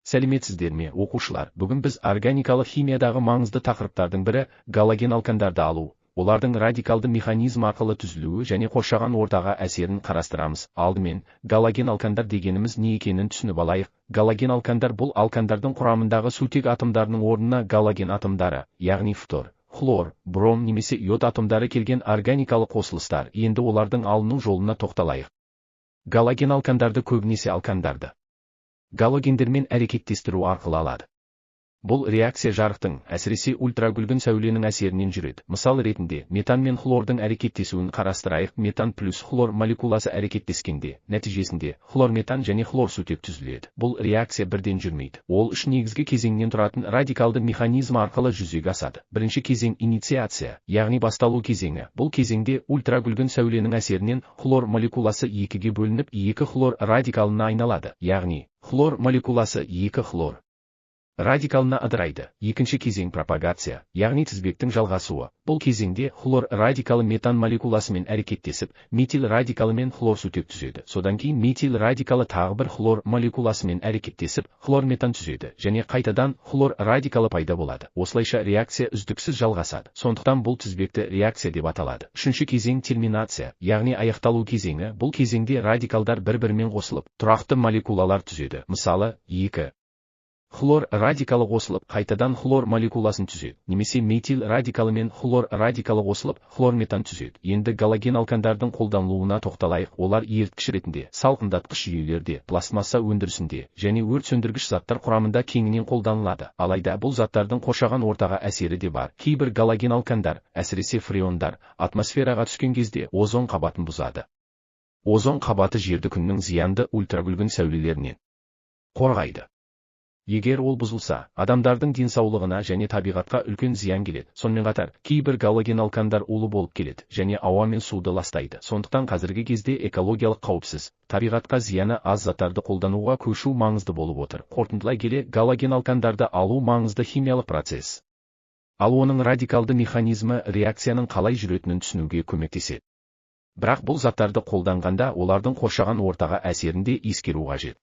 Сәлеметсіздер ме, оқушылар? Бүгін біз органикалық химиядағы маңызды тақырыптардың бірі галоген алкандарды алу, олардың радикалды механизм арқылы түзілуі және қоршаған ортаға әсерін қарастырамыз. Алдымен, галоген алкандар дегеніміз не екенін түсініп алайық. Галоген алкандар бұл алкандардың құрамындағы сутек атомдарының орнына галоген атомдары, яғни фтор, хлор, бром немесе йод атомдары келген органикалық қосылыстар. Енді олардың алыну жолына тоқталайық. Галоген алкандарды көбінесе алкандарды галогендермен әрекеттестіру арқылы алады. Бұл реакция жарықтың, әсіресе ультракүлгін сәуленің әсерінен жүреді. Мысал ретінде, метан мен хлордың әрекеттесуін қарастырайық. Метан плюс хлор молекуласы әрекеттескенде, нәтижесінде хлорметан және хлорсутек түзіледі. Бұл реакция бірден жүрмейді. Ол үш негізгі кезеңнен тұратын радикалды механизм арқылы жүзеге асады. Бірінші кезең инициация, яғни басталу кезеңі. Бұл кезеңде ультракүлгін сәуленің әсерінен хлор молекуласы екіге бөлініп, екі хлор радикалына айналады. Яғни, хлор молекуласы екі хлор радикалына ыдырайды. Екінші кезең пропагация, яғни тізбектің жалғасуы. Бұл кезеңде хлор радикалы метан молекуласымен әрекеттесіп, метил радикалымен хлорсутек түзеді. Содан кейін метил радикалы тағы бір хлор молекуласымен әрекеттесіп, хлорметан түзеді және қайтадан хлор радикалы пайда болады. Осылайша реакция үздіксіз жалғасады. Сондықтан бұл тізбекті реакция деп аталады. Үшінші кезең терминация, яғни аяқталу кезеңі. Бұл кезеңде радикалдар бір-бірімен қосылып, тұрақты молекулалар түзеді. Мысалы, 2 хлор радикалы қосылып, қайтадан хлор молекуласын түзеді, немесе метил радикалы мен хлор радикалы қосылып, хлорметан түзеді. Енді галоген алкандардың қолданылуына тоқталайық. Олар еріткіш ретінде, салқындатқыш жүйелерде, пластмасса өндірісінде және өрт сөндіргіш заттар құрамында кеңінен қолданылады. Алайда бұл заттардың қоршаған ортаға әсері де бар. Кейбір галоген алкандар, әсіресе фреондар, атмосфераға түскен кезде озон қабатын бұзады. Озон қабаты жерді күннің зиянды ультракүлгін сәулелерінен қорғайды. Егер ол бұзылса, адамдардың денсаулығына және табиғатқа үлкен зиян келеді. Сонымен қатар, кейбір галоген алкандар улы болып келеді және ауа мен суды ластайды. Сондықтан қазіргі кезде экологиялық қауіпсіз, табиғатқа зияны аз заттарды қолдануға көшу маңызды болып отыр. Қорытындылай келе, галоген алкандарды алу маңызды химиялық процесс. Ал оның радикалды механизмі реакцияның қалай жүретінін түсінуге көмектеседі. Бірақ бұл заттарды қолданғанда олардың қоршаған ортаға әсерін де ескеру қажет.